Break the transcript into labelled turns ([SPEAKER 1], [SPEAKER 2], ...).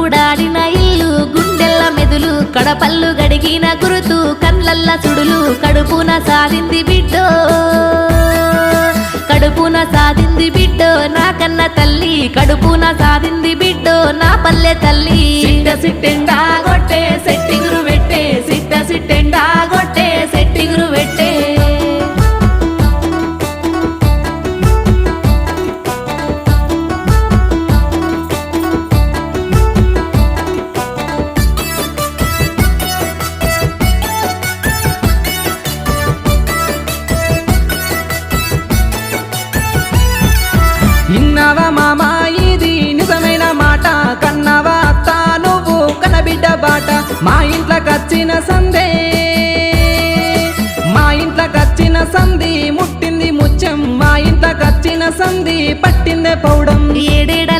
[SPEAKER 1] గూడాడిన ఇల్లు గుండెల్ల మెదులు కడపల్లు గడిగిన గురుతు కళ్ళల్ల సుడులు కడుపున సాధింది బిడ్డో కడుపున సాధింది బిడ్డో నా కన్న తల్లి కడుపున సాధింది బిడ్డో నా పల్లె తల్లి సిట్ట సిట్టెండా గొట్టే సెట్టిగురు పెట్టే సిట్ట సిట్టెండా గొట్టే సెట్టిగురు పెట్టే
[SPEAKER 2] ఇన్నవా మామా ఇది నిజమైన మాట కన్నవా అత్త నువ్వు కనబిడ్డ బాట మా ఇంట్లోకొచ్చిన సందే మా ఇంట్లోకొచ్చిన సంధి ముట్టింది ముత్యం మా ఇంట్లోకొచ్చిన సంధి పట్టిందే పౌడం
[SPEAKER 1] ఏడేడ